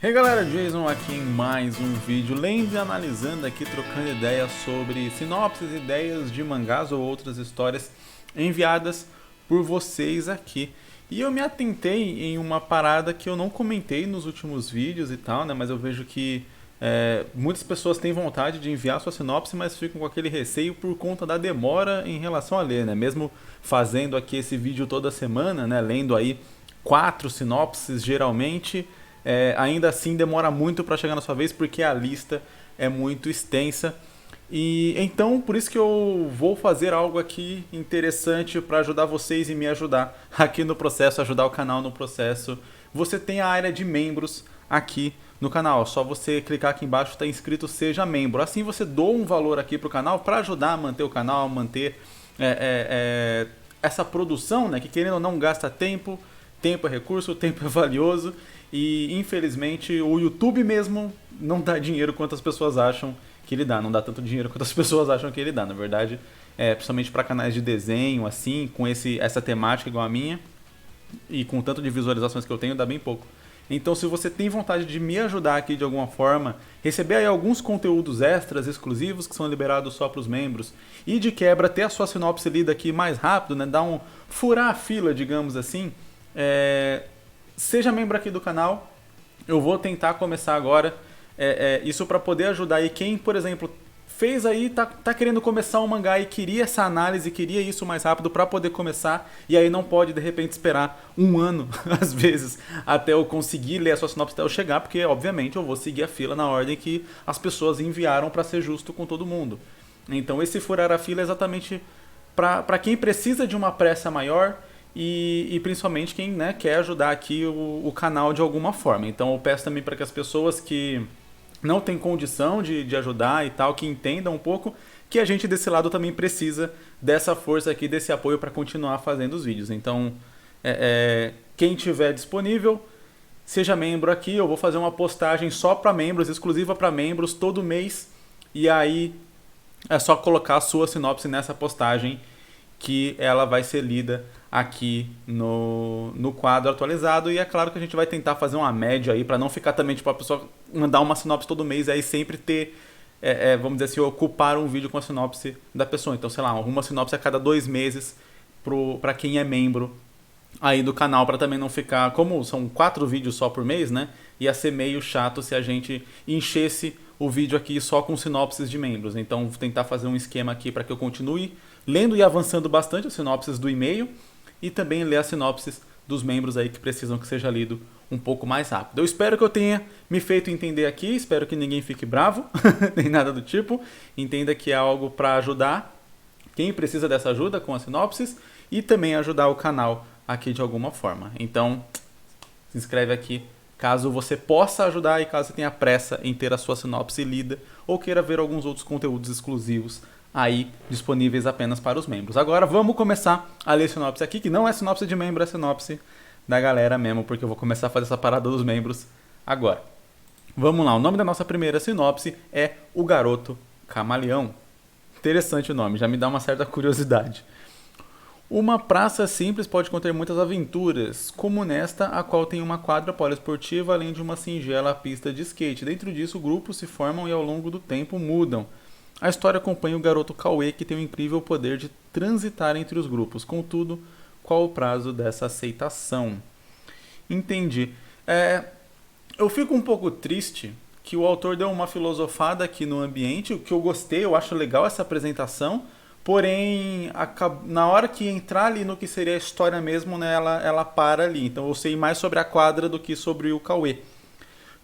E aí galera, Jason aqui em mais um vídeo, lendo e analisando aqui, trocando ideias sobre sinopses, ideias de mangás ou outras histórias enviadas por vocês aqui. E eu me atentei em uma parada que eu não comentei nos últimos vídeos e tal, né? Mas eu vejo que muitas pessoas têm vontade de enviar sua sinopse, mas ficam com aquele receio por conta da demora em relação a ler, né? Mesmo fazendo aqui esse vídeo toda semana, né? Lendo aí 4 sinopses geralmente, ainda assim demora muito para chegar na sua vez porque a lista é muito extensa. E então por isso que eu vou fazer algo aqui interessante para ajudar vocês e me ajudar aqui no processo, ajudar o canal no processo. Você tem a área de membros aqui no canal, só você clicar aqui embaixo, está inscrito, seja membro. Assim você doa um valor aqui para o canal para ajudar a manter o canal, manter essa produção, né, que querendo ou não gasta tempo. Tempo é recurso, tempo é valioso e infelizmente o YouTube mesmo não dá dinheiro quanto as pessoas acham que ele dá. Não dá tanto dinheiro quanto as pessoas acham que ele dá. Na verdade, principalmente para canais de desenho, assim, com essa temática igual a minha e com tanto de visualizações que eu tenho, dá bem pouco. Então, se você tem vontade de me ajudar aqui de alguma forma, receber aí alguns conteúdos extras exclusivos que são liberados só para os membros e de quebra ter a sua sinopse lida aqui mais rápido, né, furar a fila, digamos assim. Seja membro aqui do canal. Eu vou tentar começar agora isso para poder ajudar aí quem, por exemplo, fez aí, tá querendo começar um mangá e queria essa análise, queria isso mais rápido para poder começar, e aí não pode de repente esperar um ano, às vezes, até eu conseguir ler a sua sinopse até eu chegar, porque obviamente eu vou seguir a fila na ordem que as pessoas enviaram para ser justo com todo mundo. Então esse furar a fila é exatamente para quem precisa de uma pressa maior e principalmente quem, né, quer ajudar aqui o canal de alguma forma. Então eu peço também para que as pessoas que não têm condição de ajudar e tal, que entendam um pouco que a gente desse lado também precisa dessa força aqui, desse apoio para continuar fazendo os vídeos. Então quem tiver disponível, seja membro aqui. Eu vou fazer uma postagem só para membros, exclusiva para membros, todo mês, e aí é só colocar a sua sinopse nessa postagem que ela vai ser lida aqui no quadro atualizado. E é claro que a gente vai tentar fazer uma média aí para não ficar também tipo a pessoa mandar uma sinopse todo mês e aí sempre ter, vamos dizer assim, ocupar um vídeo com a sinopse da pessoa. Então, sei lá, uma sinopse a cada 2 meses para quem é membro aí do canal, para também não ficar, como são 4 vídeos só por mês, né? Ia ser meio chato se a gente enchesse o vídeo aqui só com sinopses de membros. Então vou tentar fazer um esquema aqui para que eu continue lendo e avançando bastante as sinopses do e-mail e também ler as sinopses dos membros aí que precisam que seja lido um pouco mais rápido. Eu espero que eu tenha me feito entender aqui, espero que ninguém fique bravo, nem nada do tipo. Entenda que é algo para ajudar quem precisa dessa ajuda com as sinopses e também ajudar o canal aqui de alguma forma. Então, se inscreve aqui caso você possa ajudar e caso você tenha pressa em ter a sua sinopse lida ou queira ver alguns outros conteúdos exclusivos aí disponíveis apenas para os membros. Agora vamos começar a ler sinopse aqui, que não é sinopse de membro, é sinopse da galera mesmo, porque eu vou começar a fazer essa parada dos membros agora. Vamos lá, o nome da nossa primeira sinopse é O Garoto Camaleão. Interessante o nome, já me dá uma certa curiosidade. Uma praça simples pode conter muitas aventuras, como nesta, a qual tem uma quadra poliesportiva além de uma singela pista de skate. Dentro disso, grupos se formam e ao longo do tempo mudam. A história acompanha o garoto Cauê, que tem o incrível poder de transitar entre os grupos. Contudo, qual o prazo dessa aceitação? Entendi. Eu fico um pouco triste que o autor deu uma filosofada aqui no ambiente, o que eu gostei, eu acho legal essa apresentação, porém, na hora que entrar ali no que seria a história mesmo, né, ela para ali. Então eu sei mais sobre a quadra do que sobre o Cauê.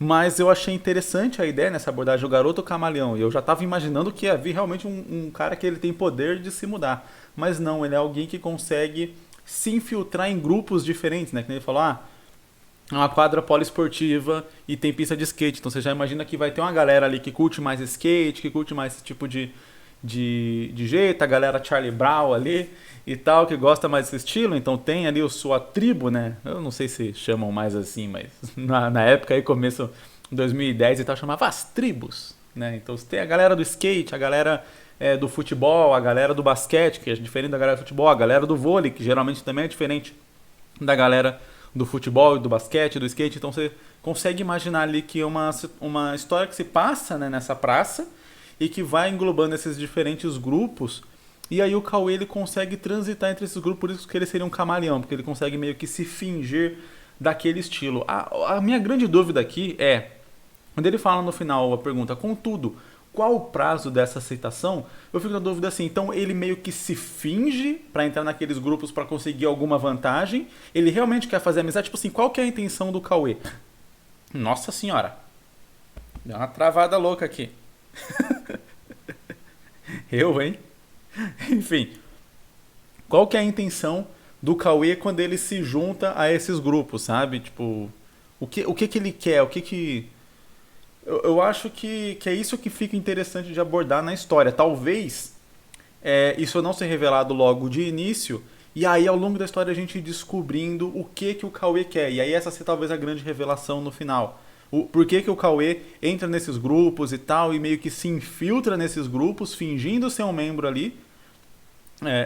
Mas eu achei interessante a ideia nessa abordagem, o garoto camaleão. E eu já estava imaginando que havia realmente um cara que ele tem poder de se mudar. Mas não, ele é alguém que consegue se infiltrar em grupos diferentes, né? Que ele falou, é uma quadra poliesportiva e tem pista de skate. Então você já imagina que vai ter uma galera ali que curte mais skate, que curte mais esse tipo de jeito, a galera Charlie Brown ali e tal, que gosta mais desse estilo. Então tem ali a sua tribo, né? Eu não sei se chamam mais assim, mas na época aí, começo de 2010 e tal, chamava as tribos, né? Então você tem a galera do skate, a galera do futebol, a galera do basquete, que é diferente da galera do futebol, a galera do vôlei, que geralmente também é diferente da galera do futebol e do basquete, do skate. Então você consegue imaginar ali que é uma história que se passa, né, nessa praça e que vai englobando esses diferentes grupos. E aí o Cauê ele consegue transitar entre esses grupos, por isso que ele seria um camaleão, porque ele consegue meio que se fingir daquele estilo. A minha grande dúvida aqui é, quando ele fala no final a pergunta, contudo, qual o prazo dessa aceitação? Eu fico na dúvida assim, então ele meio que se finge pra entrar naqueles grupos pra conseguir alguma vantagem? Ele realmente quer fazer amizade? Tipo assim, qual que é a intenção do Cauê? Nossa senhora, deu uma travada louca aqui. Eu, hein? Enfim, qual que é a intenção do Cauê quando ele se junta a esses grupos, sabe? Tipo, o que ele quer? Eu acho que é isso que fica interessante de abordar na história. Talvez isso não ser revelado logo de início, e aí ao longo da história a gente ir descobrindo o que o Cauê quer. E aí essa ser talvez a grande revelação no final. Por que o Cauê entra nesses grupos e tal, e meio que se infiltra nesses grupos, fingindo ser um membro ali,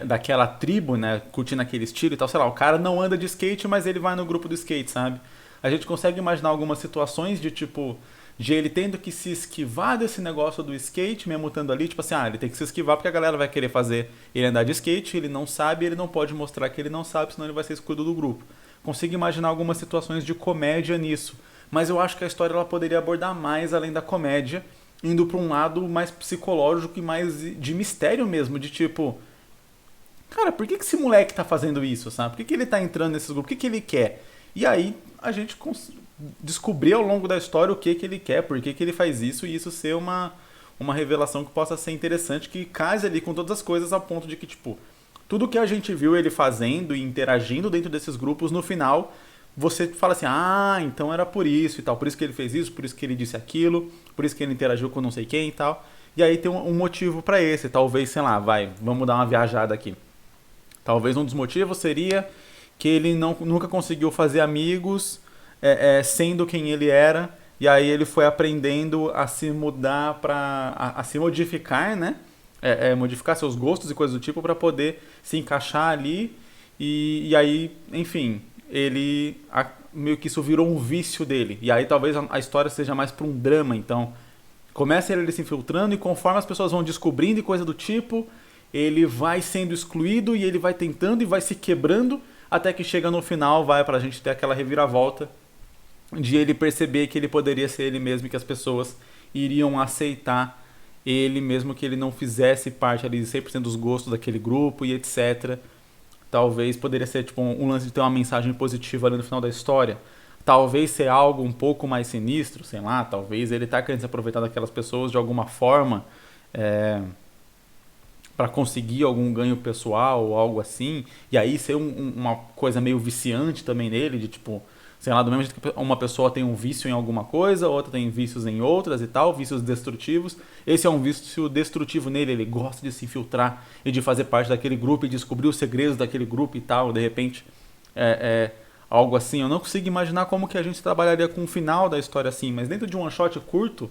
daquela tribo, né, curtindo aquele estilo e tal, sei lá, o cara não anda de skate, mas ele vai no grupo do skate, sabe? A gente consegue imaginar algumas situações de tipo, de ele tendo que se esquivar desse negócio do skate, mesmo estando ali, tipo assim, ele tem que se esquivar porque a galera vai querer fazer ele andar de skate, ele não sabe, ele não pode mostrar que ele não sabe, senão ele vai ser excluído do grupo. Consigo imaginar algumas situações de comédia nisso, mas eu acho que a história ela poderia abordar mais além da comédia, indo para um lado mais psicológico e mais de mistério mesmo, de tipo, cara, por que esse moleque tá fazendo isso, sabe? Por que ele tá entrando nesses grupos? O que ele quer? E aí a gente descobrir ao longo da história o que ele quer, por que ele faz isso, e isso ser uma revelação que possa ser interessante, que case ali com todas as coisas a ponto de que, tipo, tudo que a gente viu ele fazendo e interagindo dentro desses grupos, no final, você fala assim, então era por isso e tal, por isso que ele fez isso, por isso que ele disse aquilo, por isso que ele interagiu com não sei quem e tal. E aí tem um motivo pra esse, talvez, sei lá, vamos dar uma viajada aqui. Talvez um dos motivos seria que ele nunca conseguiu fazer amigos sendo quem ele era, e aí ele foi aprendendo a se mudar a se modificar, né? Modificar seus gostos e coisas do tipo para poder se encaixar ali, e aí, enfim, meio que isso virou um vício dele, e aí talvez a história seja mais para um drama, então começa ele se infiltrando e conforme as pessoas vão descobrindo e coisa do tipo, ele vai sendo excluído e ele vai tentando e vai se quebrando até que chega no final, vai pra gente ter aquela reviravolta de ele perceber que ele poderia ser ele mesmo e que as pessoas iriam aceitar ele mesmo que ele não fizesse parte ali de 100% dos gostos daquele grupo e etc. Talvez poderia ser tipo um lance de ter uma mensagem positiva ali no final da história. Talvez ser algo um pouco mais sinistro, sei lá, talvez ele tá querendo se aproveitar daquelas pessoas de alguma forma, para conseguir algum ganho pessoal ou algo assim, e aí ser uma coisa meio viciante também nele, de tipo, sei lá, do mesmo jeito que uma pessoa tem um vício em alguma coisa, outra tem vícios em outras e tal, vícios destrutivos, esse é um vício destrutivo nele, ele gosta de se infiltrar e de fazer parte daquele grupo e descobrir os segredos daquele grupo e tal, de repente algo assim. Eu não consigo imaginar como que a gente trabalharia com o final da história assim, mas dentro de um one shot curto,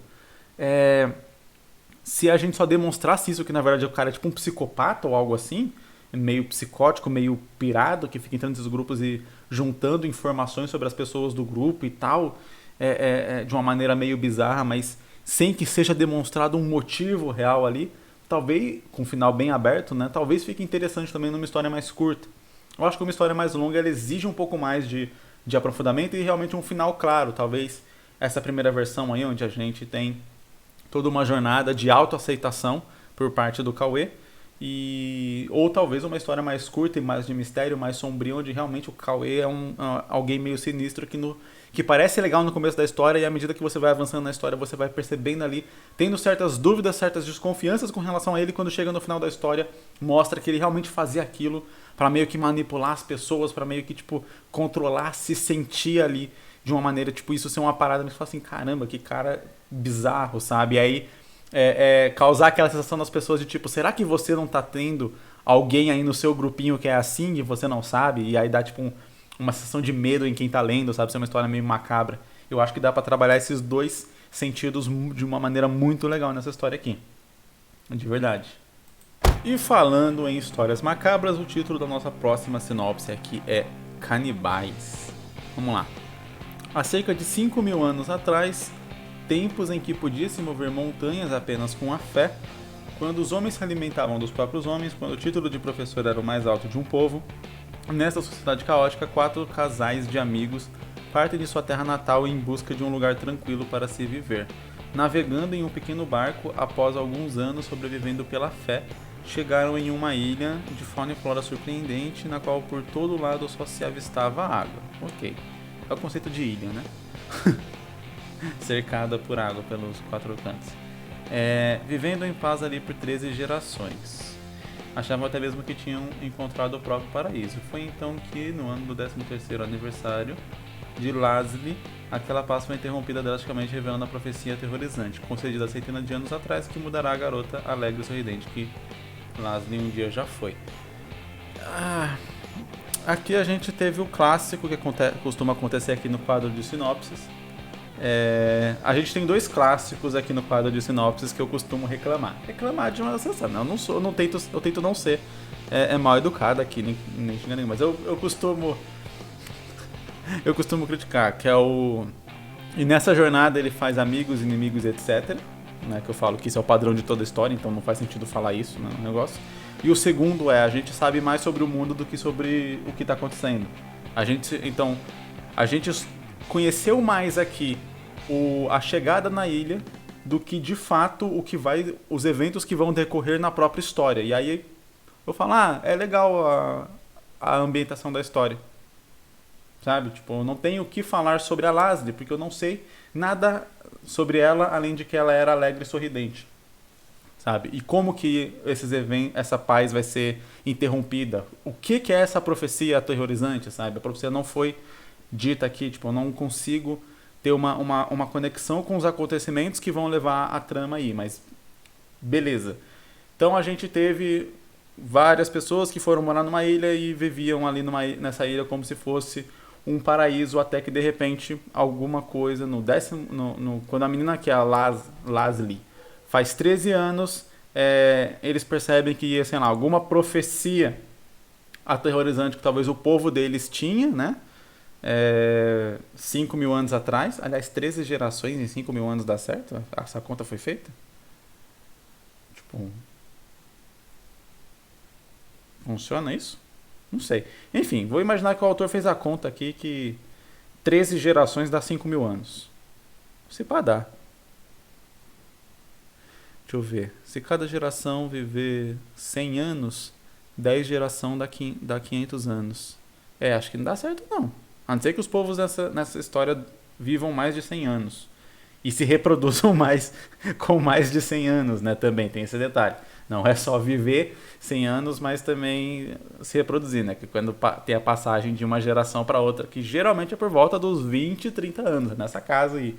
se a gente só demonstrasse isso, que na verdade o cara é tipo um psicopata ou algo assim, meio psicótico, meio pirado, que fica entrando nesses grupos e juntando informações sobre as pessoas do grupo e tal, de uma maneira meio bizarra, mas sem que seja demonstrado um motivo real ali, talvez, com um final bem aberto, né, talvez fique interessante também numa história mais curta. Eu acho que uma história mais longa ela exige um pouco mais de aprofundamento e realmente um final claro, talvez essa primeira versão aí, onde a gente tem toda uma jornada de autoaceitação por parte do Cauê, ou talvez uma história mais curta e mais de mistério, mais sombrio, onde realmente o Cauê é alguém meio sinistro que parece legal no começo da história, e à medida que você vai avançando na história, você vai percebendo ali, tendo certas dúvidas, certas desconfianças com relação a ele, quando chega no final da história, mostra que ele realmente fazia aquilo para meio que manipular as pessoas, para meio que, tipo, controlar, se sentir ali de uma maneira, tipo, isso ser uma parada, mas você fala assim, caramba, que cara bizarro, sabe? E aí causar aquela sensação nas pessoas de tipo, será que você não tá tendo alguém aí no seu grupinho que é assim e você não sabe? E aí dá tipo uma sensação de medo em quem tá lendo, sabe? Ser uma história meio macabra. Eu acho que dá pra trabalhar esses dois sentidos de uma maneira muito legal nessa história aqui. De verdade. E falando em histórias macabras, o título da nossa próxima sinopse aqui é Canibais. Vamos lá. Há cerca de 5 mil anos atrás, tempos em que podia se mover montanhas apenas com a fé, quando os homens se alimentavam dos próprios homens, quando o título de professor era o mais alto de um povo, nessa sociedade caótica, 4 casais de amigos partem de sua terra natal em busca de um lugar tranquilo para se viver. Navegando em um pequeno barco, após alguns anos sobrevivendo pela fé, chegaram em uma ilha de fauna e flora surpreendente, na qual por todo lado só se avistava água. Ok, é o conceito de ilha, né? Cercada por água pelos 4 cantos. Vivendo em paz ali por 13 gerações. Achavam até mesmo que tinham encontrado o próprio paraíso. Foi então que, no ano do 13º aniversário de Laszlo, aquela paz foi interrompida drasticamente, revelando a profecia aterrorizante, concedida centenas de anos atrás, que mudará a garota alegre e sorridente que Laszlo um dia já foi. Aqui a gente teve o clássico que costuma acontecer aqui no quadro de sinopses. A gente tem 2 clássicos aqui no quadro de sinopses que eu costumo reclamar. Reclamar de uma sensação. Eu tento não ser mal educado aqui, nem xingar ninguém, mas eu costumo criticar, que é o... E nessa jornada ele faz amigos, inimigos, etc. Né, que eu falo que isso é o padrão de toda a história, então não faz sentido falar isso no negócio. E o segundo a gente sabe mais sobre o mundo do que sobre o que está acontecendo. A gente conheceu mais aqui a chegada na ilha do que de fato os eventos que vão decorrer na própria história. E aí eu falo, é legal a ambientação da história. Sabe? Tipo, eu não tenho o que falar sobre a Laszlo, porque eu não sei nada sobre ela, além de que ela era alegre e sorridente. Sabe? E como que essa paz vai ser interrompida? O que é essa profecia aterrorizante, sabe? A profecia não foi dita aqui, tipo, eu não consigo ter uma conexão com os acontecimentos que vão levar a trama aí, mas beleza. Então a gente teve várias pessoas que foram morar numa ilha e viviam ali nessa ilha como se fosse um paraíso, até que de repente alguma coisa quando a menina que é a Laszlo faz 13 anos, eles percebem que, sei lá, alguma profecia aterrorizante que talvez o povo deles tinha, né? 5 mil anos atrás. Aliás, 13 gerações em 5 mil anos dá certo? Essa conta foi feita? Tipo, funciona isso? Não sei. Enfim, vou imaginar que o autor fez a conta aqui que 13 gerações dá 5 mil anos. Se pá, dá. Deixa eu ver. Se cada geração viver 100 anos, 10 gerações dá 500 anos. Acho que não dá certo não. A não ser que os povos nessa história vivam mais de 100 anos. E se reproduzam mais com mais de 100 anos, né? Também tem esse detalhe. Não é só viver 100 anos, mas também se reproduzir, né? Que quando tem a passagem de uma geração para outra, que geralmente é por volta dos 20, 30 anos. Nessa casa aí,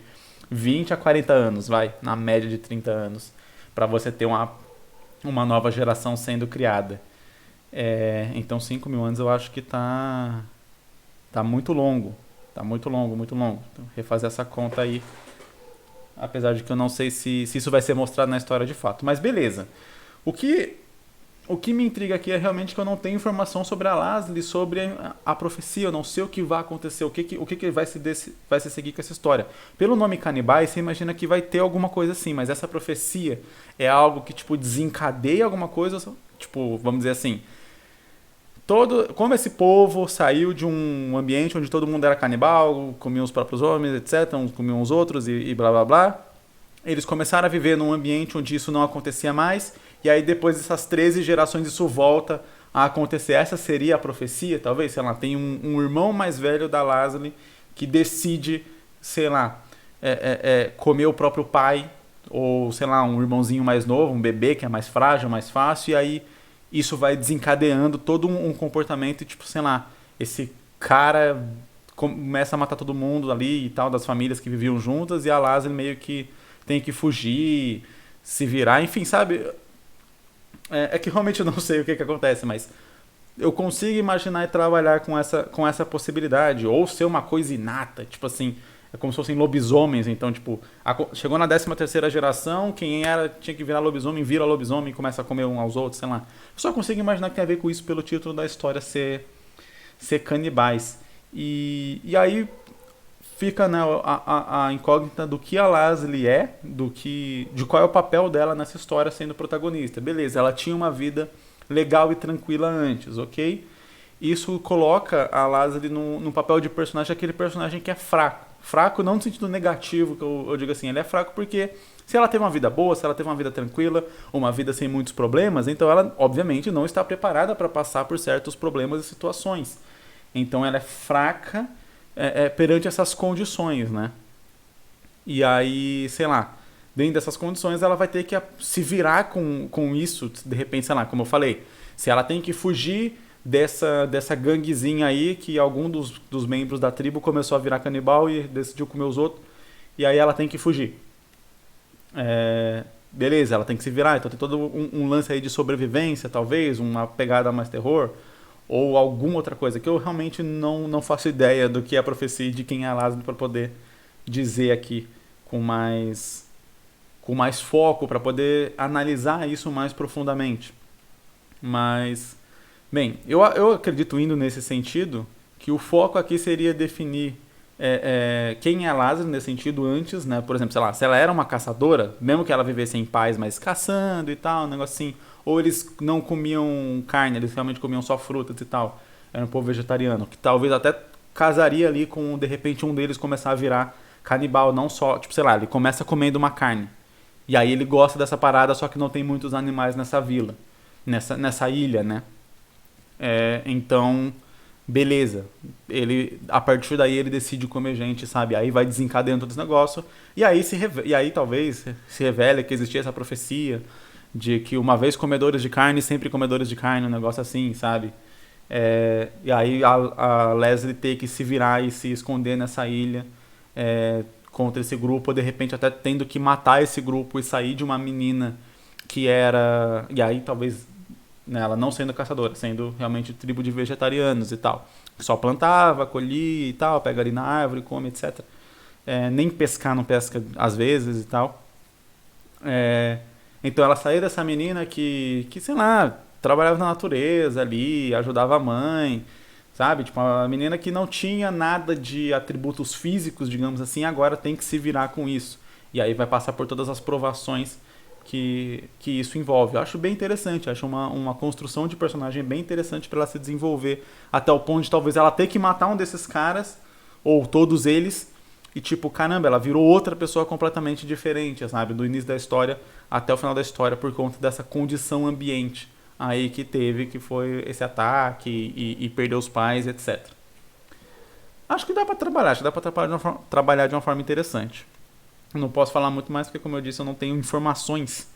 20 a 40 anos, na média de 30 anos, para você ter uma nova geração sendo criada. Então 5 mil anos eu acho que tá muito longo. Tá muito longo. Então, refazer essa conta aí. Apesar de que eu não sei se isso vai ser mostrado na história de fato. Mas beleza. O que me intriga aqui é realmente que eu não tenho informação sobre a Laszlo, sobre a profecia. Eu não sei o que vai acontecer, o que vai se seguir com essa história. Pelo nome Canibais, você imagina que vai ter alguma coisa assim, mas essa profecia é algo que tipo desencadeia alguma coisa, tipo, vamos dizer assim, como esse povo saiu de um ambiente onde todo mundo era canibal, comiam os próprios homens, etc., uns comiam os outros e blá blá blá, eles começaram a viver num ambiente onde isso não acontecia mais, e aí depois dessas 13 gerações isso volta a acontecer. Essa seria a profecia, talvez, sei lá, tem um irmão mais velho da Laszlo que decide, sei lá, comer o próprio pai, ou sei lá, um irmãozinho mais novo, um bebê que é mais frágil, mais fácil, e aí isso vai desencadeando todo um comportamento, tipo, sei lá, esse cara começa a matar todo mundo ali e tal, das famílias que viviam juntas, e a Laszlo meio que tem que fugir, se virar, enfim, sabe? Que realmente eu não sei o que acontece, mas eu consigo imaginar e trabalhar com essa possibilidade, ou ser uma coisa inata, tipo assim, é como se fossem lobisomens, então, tipo, chegou na 13ª geração, quem tinha que virar lobisomem, vira lobisomem e começa a comer uns aos outros, sei lá. Eu só consigo imaginar que tem a ver com isso pelo título da história ser canibais. E aí fica, né, a incógnita do que a Leslie é, de qual é o papel dela nessa história sendo protagonista. Beleza, ela tinha uma vida legal e tranquila antes, ok? Isso coloca a Leslie no papel de personagem, aquele personagem que é fraco. Fraco não no sentido negativo, que eu digo assim, ele é fraco porque se ela teve uma vida boa, se ela teve uma vida tranquila, uma vida sem muitos problemas, então ela, obviamente, não está preparada para passar por certos problemas e situações. Então ela é fraca perante essas condições, né? E aí, sei lá, dentro dessas condições ela vai ter que se virar com isso, de repente, sei lá, como eu falei, se ela tem que fugir dessa ganguezinha aí, que algum dos membros da tribo começou a virar canibal e decidiu comer os outros, e aí ela tem que fugir. Beleza, ela tem que se virar, então tem todo um lance aí de sobrevivência, talvez, uma pegada mais terror, ou alguma outra coisa, que eu realmente não faço ideia do que é a profecia e de quem é a Leslie para poder dizer aqui com mais foco, para poder analisar isso mais profundamente. Mas, bem, eu acredito, indo nesse sentido, que o foco aqui seria definir quem é a Leslie nesse sentido antes, né? Por exemplo, sei lá, se ela era uma caçadora, mesmo que ela vivesse em paz, mas caçando e tal, um negócio assim, ou eles não comiam carne, eles realmente comiam só frutas e tal, era um povo vegetariano, que talvez até casaria ali com, de repente, um deles começar a virar canibal, não só, tipo, sei lá, ele começa comendo uma carne, e aí ele gosta dessa parada, só que não tem muitos animais nessa vila, nessa ilha, né? Então, beleza, a partir daí ele decide comer gente, sabe? Aí vai desencadeando todo esse negócio, e aí talvez se revele que existia essa profecia de que uma vez comedores de carne, sempre comedores de carne, um negócio assim, sabe? E aí a Leslie ter que se virar e se esconder nessa ilha contra esse grupo, ou de repente até tendo que matar esse grupo e sair de uma menina que era... E aí talvez, né, ela não sendo caçadora, sendo realmente tribo de vegetarianos e tal. Só plantava, colhia e tal, pega ali na árvore, come, etc. Nem pescar não pesca às vezes e tal. Então ela saiu dessa menina que, sei lá, trabalhava na natureza ali, ajudava a mãe, sabe? Tipo, uma menina que não tinha nada de atributos físicos, digamos assim, agora tem que se virar com isso. E aí vai passar por todas as provações que isso envolve. Eu acho bem interessante, acho uma construção de personagem bem interessante para ela se desenvolver, até o ponto de talvez ela ter que matar um desses caras, ou todos eles, e tipo, caramba, ela virou outra pessoa completamente diferente, sabe? Do início da história até o final da história, por conta dessa condição ambiente aí que teve, que foi esse ataque e perder os pais, etc. Acho que dá pra trabalhar, trabalhar de uma forma interessante. Não posso falar muito mais porque, como eu disse, eu não tenho informações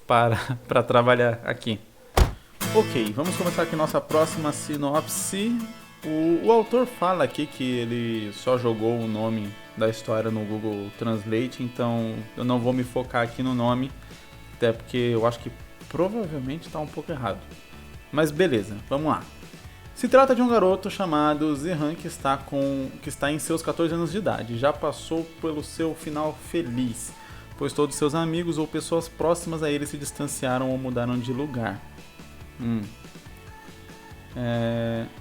para trabalhar aqui. Ok, vamos começar aqui nossa próxima sinopse. O autor fala aqui que ele só jogou o nome da história no Google Translate, então eu não vou me focar aqui no nome, até porque eu acho que provavelmente está um pouco errado. Mas beleza, vamos lá. Se trata de um garoto chamado Zihan que está em seus 14 anos de idade. Já passou pelo seu final feliz, pois todos seus amigos ou pessoas próximas a ele se distanciaram ou mudaram de lugar.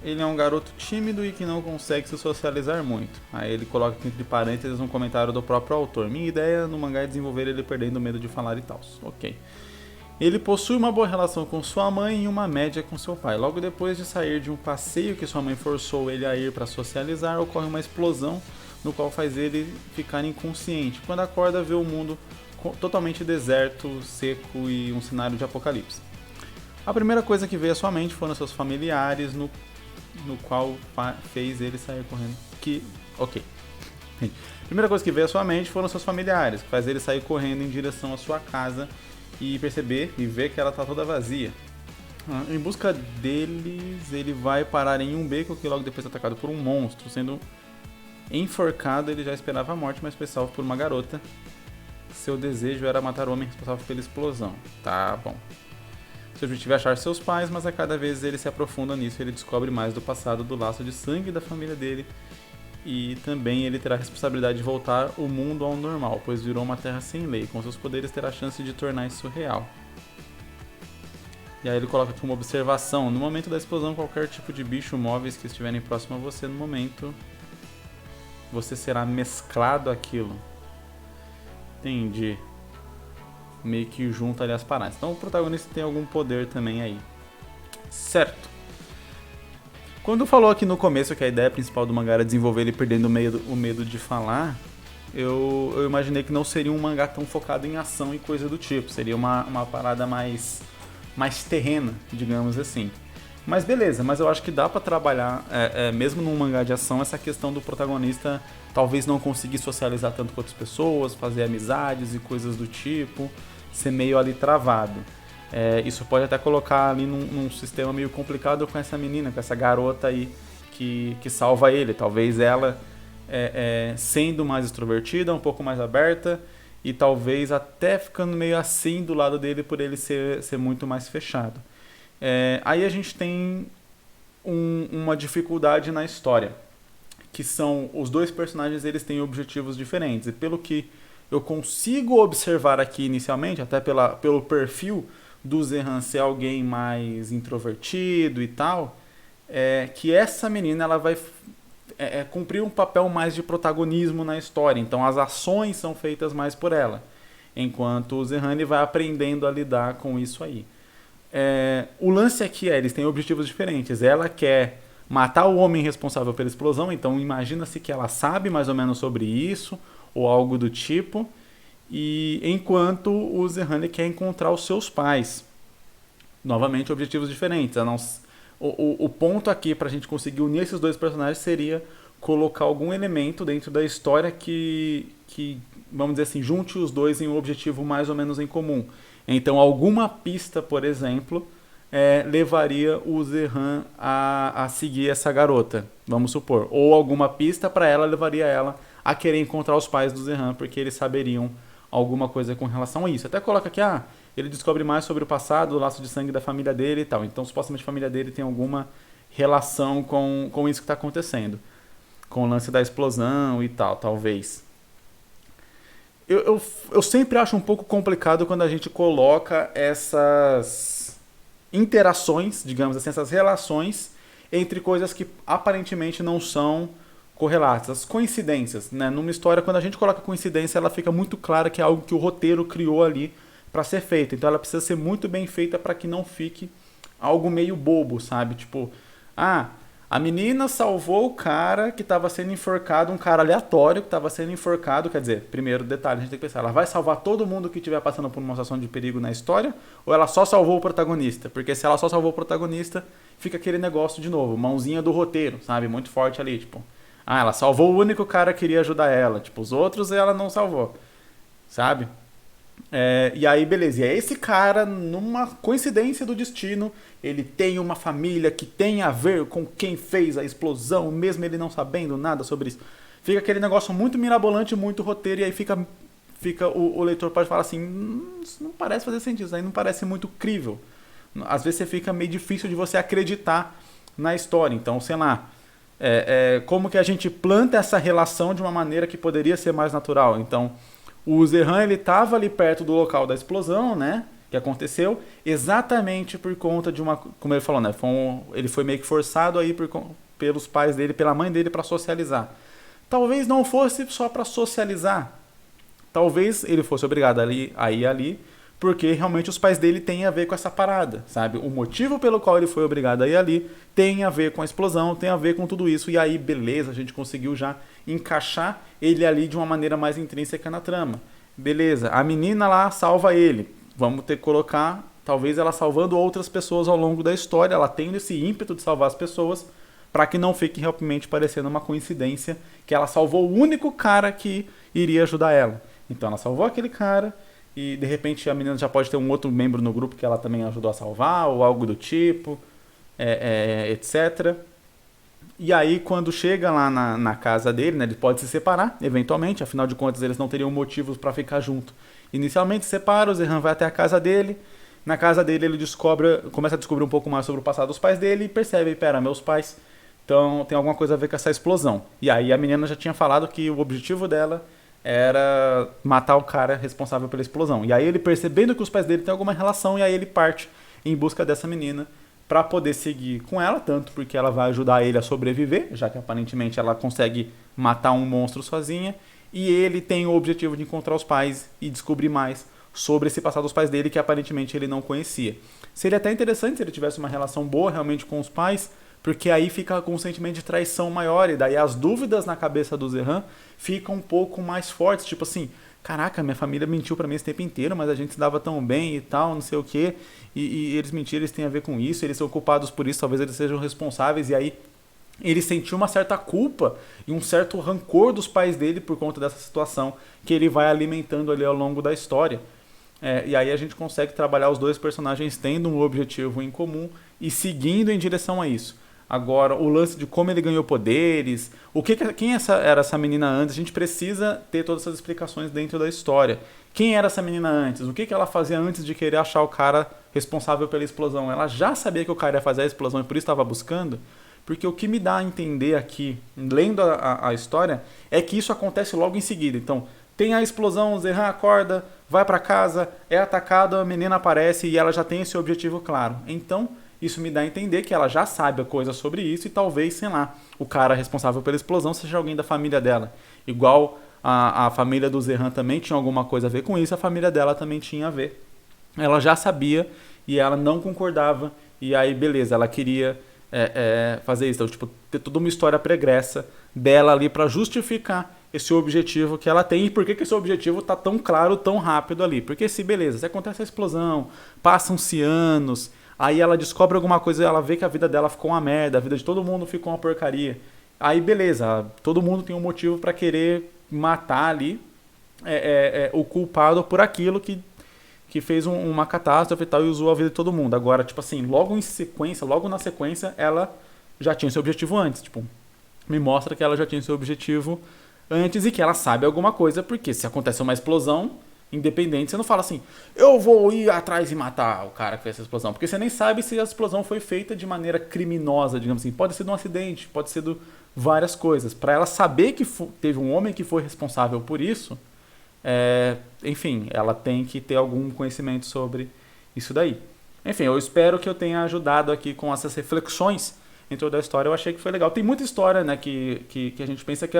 Ele é um garoto tímido e que não consegue se socializar muito. Aí ele coloca entre parênteses um comentário do próprio autor. Minha ideia no mangá é desenvolver ele perdendo o medo de falar e tal. Ok. Ele possui uma boa relação com sua mãe e uma média com seu pai. Logo depois de sair de um passeio que sua mãe forçou ele a ir para socializar, ocorre uma explosão no qual faz ele ficar inconsciente. Quando acorda, vê o mundo totalmente deserto, seco e um cenário de apocalipse. A primeira coisa que veio à sua mente foram seus familiares, no qual fez ele sair correndo. Ok. A primeira coisa que veio à sua mente foram seus familiares, que faz ele sair correndo em direção à sua casa e perceber e ver que ela está toda vazia. Em busca deles, ele vai parar em um beco que logo depois é atacado por um monstro. Sendo enforcado, ele já esperava a morte, mas foi salvo por uma garota. Seu desejo era matar o homem responsável pela explosão. Tá bom. Seu objetivo é achar seus pais, mas a cada vez ele se aprofunda nisso, ele descobre mais do passado, do laço de sangue da família dele. E também ele terá a responsabilidade de voltar o mundo ao normal, pois virou uma terra sem lei. Com seus poderes terá a chance de tornar isso real. E aí ele coloca aqui uma observação. No momento da explosão, qualquer tipo de bicho, móveis que estiverem próximo a você no momento você será mesclado àquilo. Entendi. Meio que junta ali as paradas. Então o protagonista tem algum poder também aí. Certo. Quando falou aqui no começo que a ideia principal do mangá era desenvolver ele perdendo o medo de falar, eu imaginei que não seria um mangá tão focado em ação e coisa do tipo. Seria uma parada mais terrena, digamos assim. Mas beleza, mas eu acho que dá pra trabalhar, mesmo num mangá de ação, essa questão do protagonista talvez não conseguir socializar tanto com outras pessoas, fazer amizades e coisas do tipo, ser meio ali travado. Isso pode até colocar ali num sistema meio complicado com essa menina, com essa garota aí que salva ele. Talvez ela, sendo mais extrovertida, um pouco mais aberta, e talvez até ficando meio assim do lado dele por ele ser muito mais fechado. Aí a gente tem uma dificuldade na história, que são os dois personagens, eles têm objetivos diferentes, e pelo que eu consigo observar aqui inicialmente, até pelo perfil do Zehan ser alguém mais introvertido e tal, que essa menina ela vai cumprir um papel mais de protagonismo na história, então as ações são feitas mais por ela, enquanto o Zehan ele vai aprendendo a lidar com isso aí. O lance aqui eles têm objetivos diferentes. Ela quer matar o homem responsável pela explosão, então imagina-se que ela sabe mais ou menos sobre isso, ou algo do tipo, e enquanto o Zehan quer encontrar os seus pais. Novamente, objetivos diferentes. O ponto aqui para a gente conseguir unir esses dois personagens seria colocar algum elemento dentro da história que, vamos dizer assim, junte os dois em um objetivo mais ou menos em comum. Então, alguma pista, por exemplo, levaria o Zehan a seguir essa garota, vamos supor. Ou alguma pista para ela levaria ela a querer encontrar os pais do Zehan, porque eles saberiam alguma coisa com relação a isso. Até coloca aqui, ele descobre mais sobre o passado, o laço de sangue da família dele e tal. Então, supostamente, a família dele tem alguma relação com isso que está acontecendo. Com o lance da explosão e tal, talvez. Eu sempre acho um pouco complicado quando a gente coloca essas interações, digamos assim, essas relações entre coisas que aparentemente não são correlatas, as coincidências, né? Numa história, quando a gente coloca coincidência, ela fica muito clara que é algo que o roteiro criou ali para ser feito. Então ela precisa ser muito bem feita para que não fique algo meio bobo, sabe? Tipo, a menina salvou o cara que estava sendo enforcado, um cara aleatório que estava sendo enforcado. Quer dizer, primeiro detalhe, a gente tem que pensar, ela vai salvar todo mundo que estiver passando por uma situação de perigo na história, ou ela só salvou o protagonista? Porque se ela só salvou o protagonista, fica aquele negócio de novo, mãozinha do roteiro, sabe? Muito forte ali, tipo, ela salvou o único cara que queria ajudar ela, tipo, os outros ela não salvou, sabe? E aí, beleza, e é esse cara, numa coincidência do destino, ele tem uma família que tem a ver com quem fez a explosão, mesmo ele não sabendo nada sobre isso. Fica aquele negócio muito mirabolante, muito roteiro, e aí fica o leitor pode falar assim, isso não parece fazer sentido, isso aí não parece muito crível. Às vezes fica meio difícil de você acreditar na história, então, sei lá, como que a gente planta essa relação de uma maneira que poderia ser mais natural. Então, o Zehan, ele estava ali perto do local da explosão, né, que aconteceu, exatamente por conta de uma, como ele falou, né, ele foi meio que forçado aí pelos pais dele, pela mãe dele, para socializar. Talvez não fosse só para socializar, talvez ele fosse obrigado a ir ali, porque realmente os pais dele têm a ver com essa parada, sabe? O motivo pelo qual ele foi obrigado a ir ali tem a ver com a explosão, tem a ver com tudo isso, e aí, beleza, a gente conseguiu já encaixar ele ali de uma maneira mais intrínseca na trama. Beleza, a menina lá salva ele, vamos ter que colocar, talvez ela salvando outras pessoas ao longo da história, ela tendo esse ímpeto de salvar as pessoas, para que não fique realmente parecendo uma coincidência que ela salvou o único cara que iria ajudar ela. Então ela salvou aquele cara, e de repente a menina já pode ter um outro membro no grupo que ela também ajudou a salvar, ou algo do tipo, etc. E aí quando chega lá na casa dele, né, ele pode se separar, eventualmente, afinal de contas eles não teriam motivos para ficar junto. Inicialmente separa, o Zehan vai até a casa dele, na casa dele ele começa a descobrir um pouco mais sobre o passado dos pais dele e percebe, meus pais, então tem alguma coisa a ver com essa explosão. E aí a menina já tinha falado que o objetivo dela era matar o cara responsável pela explosão. E aí ele, percebendo que os pais dele têm alguma relação, e aí ele parte em busca dessa menina para poder seguir com ela, tanto porque ela vai ajudar ele a sobreviver, já que aparentemente ela consegue matar um monstro sozinha, e ele tem o objetivo de encontrar os pais e descobrir mais sobre esse passado dos pais dele que aparentemente ele não conhecia. Seria até interessante se ele tivesse uma relação boa realmente com os pais, porque aí fica com um sentimento de traição maior, e daí as dúvidas na cabeça do Zerhan ficam um pouco mais fortes, tipo assim, caraca, minha família mentiu pra mim esse tempo inteiro, mas a gente se dava tão bem e tal, não sei o quê, e eles mentiram, eles têm a ver com isso, eles são culpados por isso, talvez eles sejam responsáveis, e aí ele sentiu uma certa culpa e um certo rancor dos pais dele por conta dessa situação que ele vai alimentando ali ao longo da história. E aí a gente consegue trabalhar os dois personagens tendo um objetivo em comum e seguindo em direção a isso. Agora, o lance de como ele ganhou poderes, quem era essa menina antes, a gente precisa ter todas essas explicações dentro da história. Quem era essa menina antes? O que ela fazia antes de querer achar o cara responsável pela explosão? Ela já sabia que o cara ia fazer a explosão e por isso estava buscando? Porque o que me dá a entender aqui, lendo a história, é que isso acontece logo em seguida. Então, tem a explosão, o Zerhan acorda, vai para casa, é atacado, a menina aparece e ela já tem esse objetivo claro. Então, isso me dá a entender que ela já sabe a coisa sobre isso e talvez, sei lá, o cara responsável pela explosão seja alguém da família dela. Igual a família do Zerhan também tinha alguma coisa a ver com isso, a família dela também tinha a ver. Ela já sabia e ela não concordava e aí, beleza, ela queria fazer isso. Então, tipo, ter toda uma história pregressa dela ali para justificar esse objetivo que ela tem e por que esse objetivo tá tão claro, tão rápido ali. Porque se, beleza, se acontece a explosão, passam-se anos, aí ela descobre alguma coisa, ela vê que a vida dela ficou uma merda, a vida de todo mundo ficou uma porcaria. Aí, beleza, todo mundo tem um motivo para querer matar ali o culpado por aquilo que fez uma catástrofe e tal e usou a vida de todo mundo. Agora, tipo assim, logo na sequência, ela já tinha seu objetivo antes. Tipo, me mostra que ela já tinha seu objetivo antes e que ela sabe alguma coisa, porque se acontece uma explosão, independente, você não fala assim, eu vou ir atrás e matar o cara que fez essa explosão, porque você nem sabe se a explosão foi feita de maneira criminosa, digamos assim. Pode ser de um acidente, pode ser de várias coisas. Para ela saber que teve um homem que foi responsável por isso, enfim, ela tem que ter algum conhecimento sobre isso daí. Enfim, eu espero que eu tenha ajudado aqui com essas reflexões em toda a história. Eu achei que foi legal. Tem muita história, né, que a gente pensa que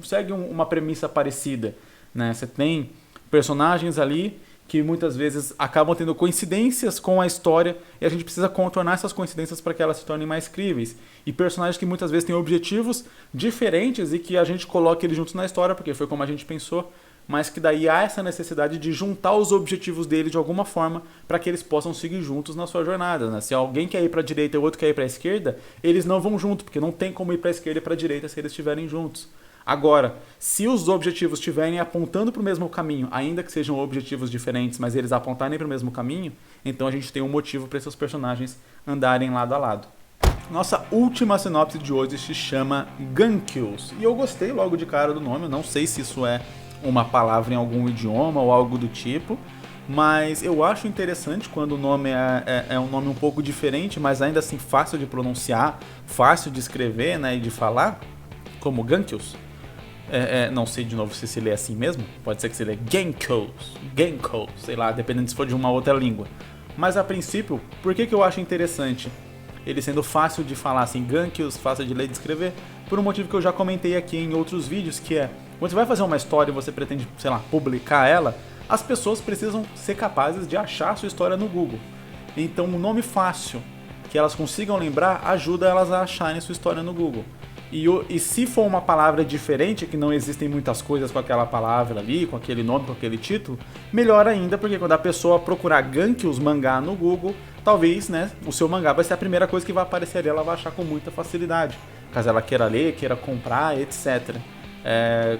segue uma premissa parecida, né? Você tem personagens ali que muitas vezes acabam tendo coincidências com a história e a gente precisa contornar essas coincidências para que elas se tornem mais críveis. E personagens que muitas vezes têm objetivos diferentes e que a gente coloca eles juntos na história porque foi como a gente pensou, mas que daí há essa necessidade de juntar os objetivos deles de alguma forma para que eles possam seguir juntos na sua jornada, né? Se alguém quer ir para a direita e o outro quer ir para a esquerda, eles não vão junto, porque não tem como ir para a esquerda e para a direita se eles estiverem juntos. Agora, se os objetivos estiverem apontando para o mesmo caminho, ainda que sejam objetivos diferentes, mas eles apontarem para o mesmo caminho, então a gente tem um motivo para esses personagens andarem lado a lado. Nossa última sinopse de hoje se chama Gun Kills, e eu gostei logo de cara do nome, eu não sei se isso é uma palavra em algum idioma ou algo do tipo, mas eu acho interessante quando o nome é um nome um pouco diferente, mas ainda assim fácil de pronunciar, fácil de escrever, né, e de falar, como Gun Kills. Não sei de novo se se lê assim mesmo, pode ser que se lê Genkos, sei lá, dependendo se for de uma outra língua. Mas a princípio, por que eu acho interessante ele sendo fácil de falar assim, Gun Kills, fácil de ler e de escrever? Por um motivo que eu já comentei aqui em outros vídeos, que é, quando você vai fazer uma história e você pretende, sei lá, publicar ela, as pessoas precisam ser capazes de achar a sua história no Google. Então um nome fácil, que elas consigam lembrar, ajuda elas a acharem sua história no Google. E se for uma palavra diferente, que não existem muitas coisas com aquela palavra ali, com aquele nome, com aquele título, melhor ainda, porque quando a pessoa procurar Gun Kills mangá no Google, talvez, né, o seu mangá vai ser a primeira coisa que vai aparecer ali, ela vai achar com muita facilidade, caso ela queira ler, queira comprar, etc.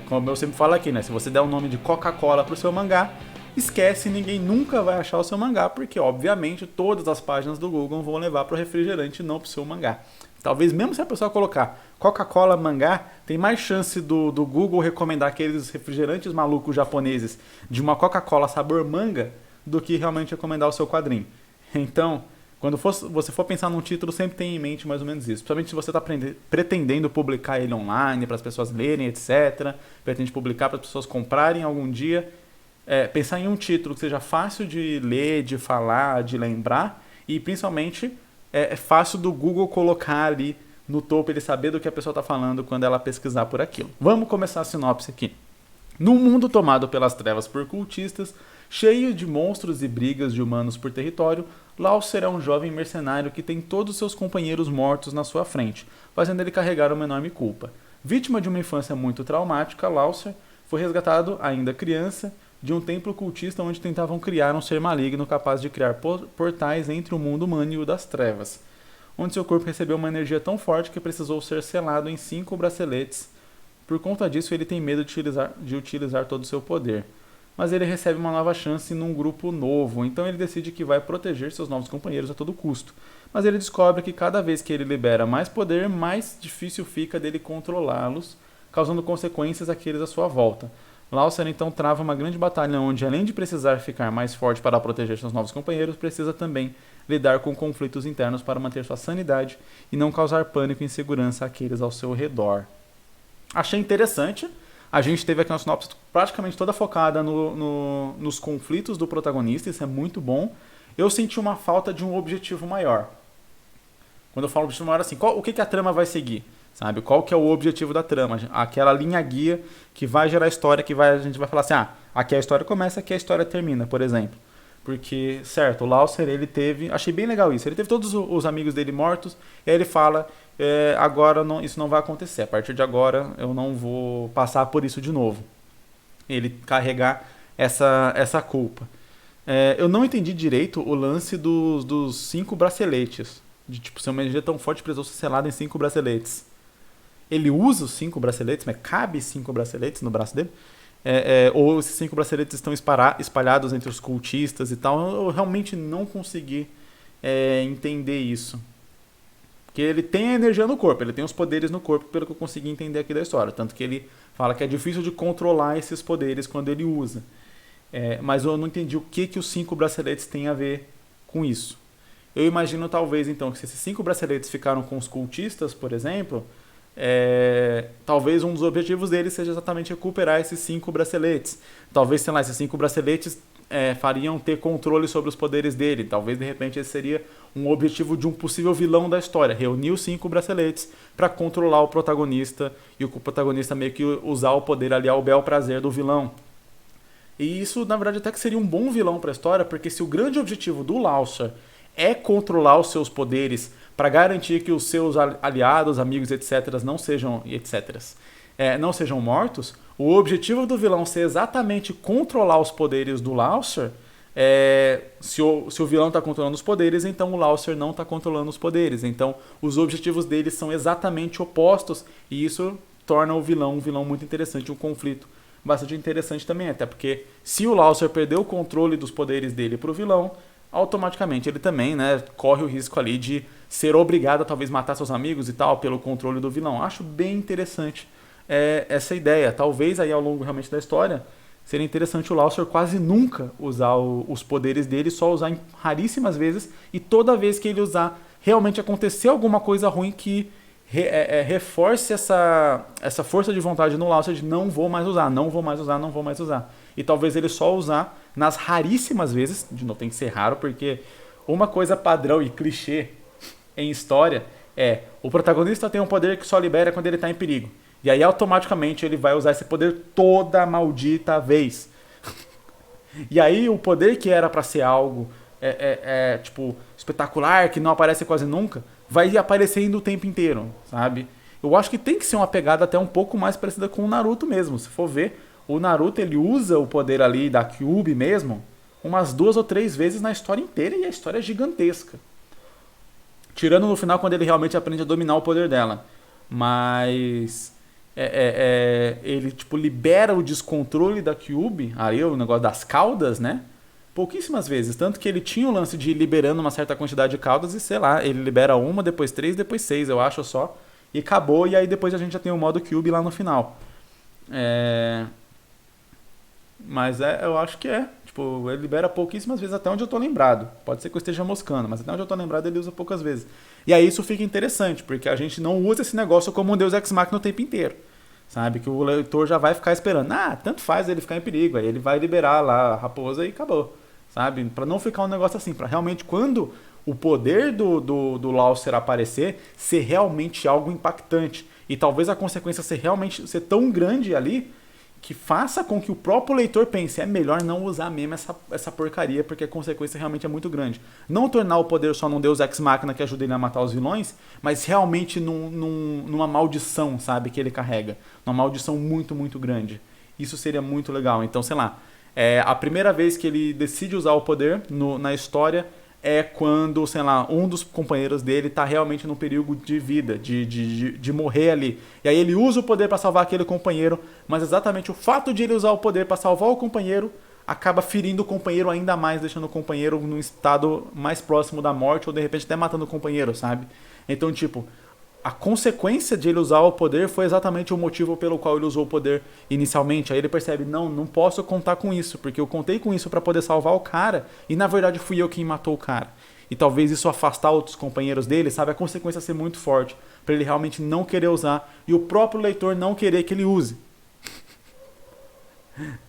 Como eu sempre falo aqui, né, se você der o nome de Coca-Cola pro seu mangá, esquece, ninguém nunca vai achar o seu mangá, porque obviamente todas as páginas do Google vão levar pro refrigerante e não pro seu mangá. Talvez mesmo se a pessoa colocar Coca-Cola mangá, tem mais chance do Google recomendar aqueles refrigerantes malucos japoneses de uma Coca-Cola sabor manga do que realmente recomendar o seu quadrinho. Então, quando você for pensar num título, sempre tenha em mente mais ou menos isso. Principalmente se você está pretendendo publicar ele online para as pessoas lerem, etc. Pretende publicar para as pessoas comprarem algum dia. Pensar em um título que seja fácil de ler, de falar, de lembrar e principalmente é fácil do Google colocar ali no topo, ele saber do que a pessoa está falando quando ela pesquisar por aquilo. Vamos começar a sinopse aqui. Num mundo tomado pelas trevas por cultistas, cheio de monstros e brigas de humanos por território, Lauser é um jovem mercenário que tem todos seus companheiros mortos na sua frente, fazendo ele carregar uma enorme culpa. Vítima de uma infância muito traumática, Lauser foi resgatado, ainda criança, de um templo cultista onde tentavam criar um ser maligno capaz de criar portais entre o mundo humano e o das trevas, onde seu corpo recebeu uma energia tão forte que precisou ser selado em 5 braceletes. Por conta disso, ele tem medo de utilizar todo o seu poder. Mas ele recebe uma nova chance num grupo novo, então ele decide que vai proteger seus novos companheiros a todo custo. Mas ele descobre que cada vez que ele libera mais poder, mais difícil fica dele controlá-los, causando consequências àqueles à sua volta. Lauser então trava uma grande batalha onde, além de precisar ficar mais forte para proteger seus novos companheiros, precisa também lidar com conflitos internos para manter sua sanidade e não causar pânico e insegurança àqueles ao seu redor. Achei interessante. A gente teve aqui uma sinopse praticamente toda focada nos conflitos do protagonista, isso é muito bom. Eu senti uma falta de um objetivo maior. Quando eu falo objetivo maior, assim, o que a trama vai seguir? Sabe? Qual que é o objetivo da trama? Aquela linha guia que vai gerar a história, a gente vai falar assim, aqui a história começa, aqui a história termina, por exemplo. Porque, certo, o Lauser, ele teve, achei bem legal isso, ele teve todos os amigos dele mortos, e aí ele fala, agora não, isso não vai acontecer, a partir de agora eu não vou passar por isso de novo. Ele carregar essa culpa. Eu não entendi direito o lance dos 5 braceletes, de tipo, ser uma energia tão forte precisou ser selada em 5 braceletes. Ele usa os 5 braceletes, mas cabe 5 braceletes no braço dele? Ou esses 5 braceletes estão espalhados entre os cultistas e tal? Eu realmente não consegui entender isso. Porque ele tem a energia no corpo, ele tem os poderes no corpo, pelo que eu consegui entender aqui da história. Tanto que ele fala que é difícil de controlar esses poderes quando ele usa. Mas eu não entendi o que os 5 braceletes têm a ver com isso. Eu imagino talvez então que se esses 5 braceletes ficaram com os cultistas, por exemplo, talvez um dos objetivos deles seja exatamente recuperar esses 5 braceletes. Talvez, sei lá, esses 5 braceletes fariam ter controle sobre os poderes dele. Talvez, de repente, esse seria um objetivo de um possível vilão da história. Reunir os 5 braceletes para controlar o protagonista e o protagonista meio que usar o poder ali ao bel prazer do vilão. E isso, na verdade, até que seria um bom vilão para a história, porque se o grande objetivo do Lauser é controlar os seus poderes para garantir que os seus aliados, amigos, etc., não sejam mortos, o objetivo do vilão ser exatamente controlar os poderes do Lauser, se o vilão está controlando os poderes, então o Lauser não está controlando os poderes. Então, os objetivos deles são exatamente opostos, e isso torna o vilão um vilão muito interessante, um conflito bastante interessante também, até porque se o Lauser perder o controle dos poderes dele para o vilão, automaticamente ele também, né, corre o risco ali de ser obrigado a talvez matar seus amigos e tal pelo controle do vilão. Acho bem interessante essa ideia. Talvez aí ao longo realmente da história seria interessante o Lauser quase nunca usar os poderes dele, só usar em raríssimas vezes, e toda vez que ele usar realmente acontecer alguma coisa ruim que reforce essa força de vontade no Lauser de não vou mais usar. E talvez ele só usar nas raríssimas vezes, de novo tem que ser raro, porque uma coisa padrão e clichê em história o protagonista tem um poder que só libera quando ele está em perigo. E aí automaticamente ele vai usar esse poder toda maldita vez. E aí o poder que era para ser algo tipo espetacular, que não aparece quase nunca, vai aparecendo o tempo inteiro, sabe? Eu acho que tem que ser uma pegada até um pouco mais parecida com o Naruto mesmo. Se for ver, o Naruto ele usa o poder ali da Kyuubi mesmo umas 2 ou 3 vezes na história inteira, e a história é gigantesca. Tirando no final quando ele realmente aprende a dominar o poder dela. Mas ele tipo libera o descontrole da Kyuubi, aí o negócio das caudas, né? Pouquíssimas vezes, tanto que ele tinha o lance de ir liberando uma certa quantidade de caudas e sei lá, ele libera 1, depois 3, depois 6, eu acho só, e acabou, e aí depois a gente já tem o modo Kyuubi lá no final. Mas eu acho que tipo, ele libera pouquíssimas vezes até onde eu tô lembrado. Pode ser que eu esteja moscando, mas até onde eu tô lembrado ele usa poucas vezes. E aí isso fica interessante, porque a gente não usa esse negócio como um Deus Ex Machina o tempo inteiro. Sabe, que o leitor já vai ficar esperando. Tanto faz ele ficar em perigo, aí ele vai liberar lá a raposa e acabou. Sabe, pra não ficar um negócio assim, pra realmente quando o poder do Lancer aparecer ser realmente algo impactante. E talvez a consequência ser tão grande ali que faça com que o próprio leitor pense, é melhor não usar mesmo essa porcaria, porque a consequência realmente é muito grande. Não tornar o poder só num Deus Ex Machina que ajuda ele a matar os vilões, mas realmente numa maldição, sabe, que ele carrega. Uma maldição muito, muito grande. Isso seria muito legal. Então, sei lá, a primeira vez que ele decide usar o poder na história é quando, sei lá, um dos companheiros dele tá realmente num perigo de vida, de morrer ali. E aí ele usa o poder para salvar aquele companheiro, mas exatamente o fato de ele usar o poder para salvar o companheiro acaba ferindo o companheiro ainda mais, deixando o companheiro num estado mais próximo da morte, ou de repente até matando o companheiro, sabe? Então, tipo, a consequência de ele usar o poder foi exatamente o motivo pelo qual ele usou o poder inicialmente. Aí ele percebe, não posso contar com isso, porque eu contei com isso para poder salvar o cara, e na verdade fui eu quem matou o cara. E talvez isso afastar outros companheiros dele, sabe? A consequência ser muito forte, para ele realmente não querer usar, e o próprio leitor não querer que ele use.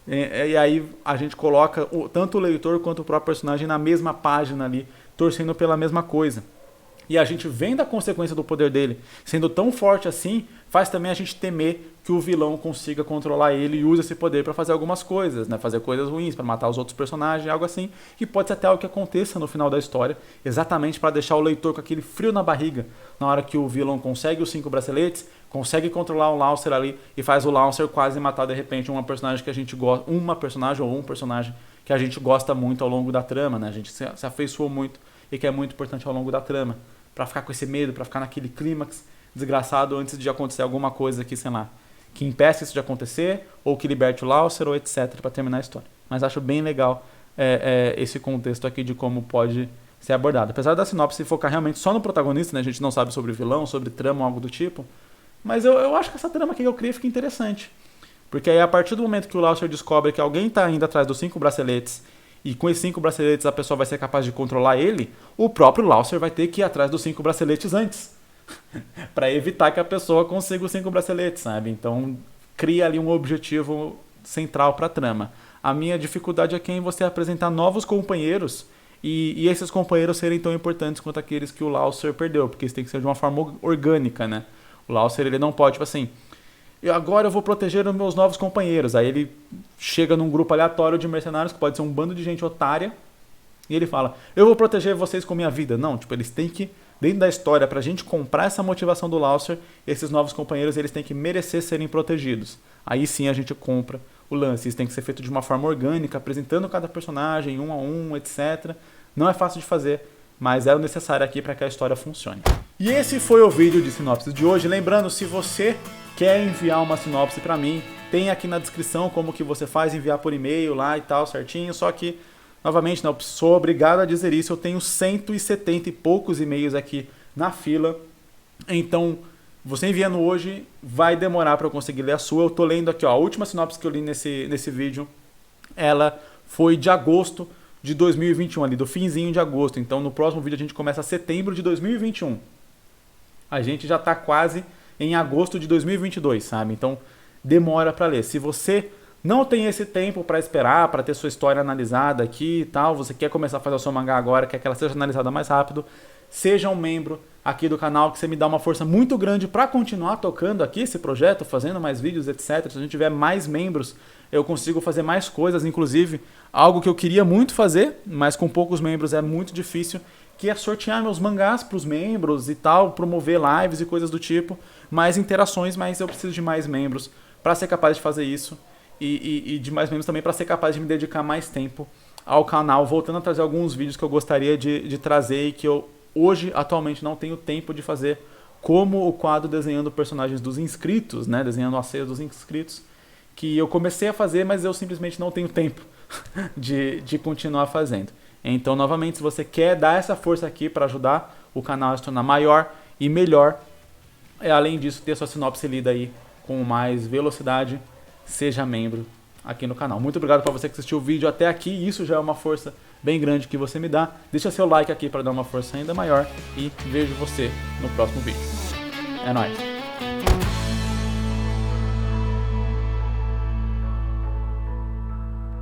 E aí a gente coloca tanto o leitor quanto o próprio personagem na mesma página ali, torcendo pela mesma coisa. E a gente vendo a consequência do poder dele sendo tão forte assim, faz também a gente temer que o vilão consiga controlar ele e use esse poder para fazer algumas coisas, né? Fazer coisas ruins, para matar os outros personagens, algo assim, que pode ser até algo que aconteça no final da história, exatamente para deixar o leitor com aquele frio na barriga, na hora que o vilão consegue os 5 braceletes, consegue controlar o Lancer ali e faz o Lancer quase matar de repente uma personagem que a gente gosta, um personagem que a gente gosta muito ao longo da trama, né? A gente se afeiçoou muito e que é muito importante ao longo da trama. Pra ficar com esse medo, pra ficar naquele clímax desgraçado antes de acontecer alguma coisa que, sei lá, que impeça isso de acontecer, ou que liberte o Lancer, ou etc, pra terminar a história. Mas acho bem legal esse contexto aqui de como pode ser abordado. Apesar da sinopse focar realmente só no protagonista, né, a gente não sabe sobre vilão, sobre trama ou algo do tipo, mas eu acho que essa trama aqui que eu criei fica interessante. Porque aí a partir do momento que o Lancer descobre que alguém tá indo atrás dos 5 braceletes, e com esses 5 braceletes a pessoa vai ser capaz de controlar ele, o próprio Lancer vai ter que ir atrás dos 5 braceletes antes. Para evitar que a pessoa consiga os 5 braceletes, sabe? Então cria ali um objetivo central para a trama. A minha dificuldade aqui é em você apresentar novos companheiros e esses companheiros serem tão importantes quanto aqueles que o Lancer perdeu, porque isso tem que ser de uma forma orgânica, né? O Lancer ele não pode, tipo assim, agora eu vou proteger os meus novos companheiros. Aí ele chega num grupo aleatório de mercenários, que pode ser um bando de gente otária, e ele fala, eu vou proteger vocês com minha vida. Não, tipo, eles têm que, dentro da história, pra gente comprar essa motivação do Lancer, esses novos companheiros, eles têm que merecer serem protegidos. Aí sim a gente compra o lance. Isso tem que ser feito de uma forma orgânica, apresentando cada personagem, um a um, etc. Não é fácil de fazer, mas é o necessário aqui para que a história funcione. E esse foi o vídeo de sinopse de hoje. Lembrando, se você quer enviar uma sinopse para mim, tem aqui na descrição como que você faz, enviar por e-mail lá e tal, certinho. Só que, novamente, não sou obrigado a dizer isso, eu tenho 170 e poucos e-mails aqui na fila. Então, você enviando hoje, vai demorar para eu conseguir ler a sua. Eu tô lendo aqui, ó, a última sinopse que eu li nesse vídeo, ela foi de agosto de 2021, ali do finzinho de agosto. Então, no próximo vídeo a gente começa setembro de 2021. A gente já tá quase em agosto de 2022, sabe? Então, demora para ler. Se você não tem esse tempo para esperar, para ter sua história analisada aqui e tal, você quer começar a fazer o seu mangá agora, quer que ela seja analisada mais rápido, seja um membro aqui do canal, que você me dá uma força muito grande para continuar tocando aqui esse projeto, fazendo mais vídeos, etc. Se a gente tiver mais membros, eu consigo fazer mais coisas, inclusive algo que eu queria muito fazer, mas com poucos membros é muito difícil, que é sortear meus mangás para os membros e tal, promover lives e coisas do tipo, mais interações, mas eu preciso de mais membros para ser capaz de fazer isso e de mais membros também para ser capaz de me dedicar mais tempo ao canal, voltando a trazer alguns vídeos que eu gostaria de trazer e que eu hoje, atualmente, não tenho tempo de fazer, como o quadro desenhando personagens dos inscritos, né, desenhando a ceia dos inscritos, que eu comecei a fazer, mas eu simplesmente não tenho tempo de continuar fazendo. Então, novamente, se você quer dar essa força aqui para ajudar o canal a se tornar maior e melhor, além disso, ter sua sinopse lida aí com mais velocidade, seja membro aqui no canal. Muito obrigado para você que assistiu o vídeo até aqui, isso já é uma força bem grande que você me dá. Deixa seu like aqui para dar uma força ainda maior e vejo você no próximo vídeo. É nóis!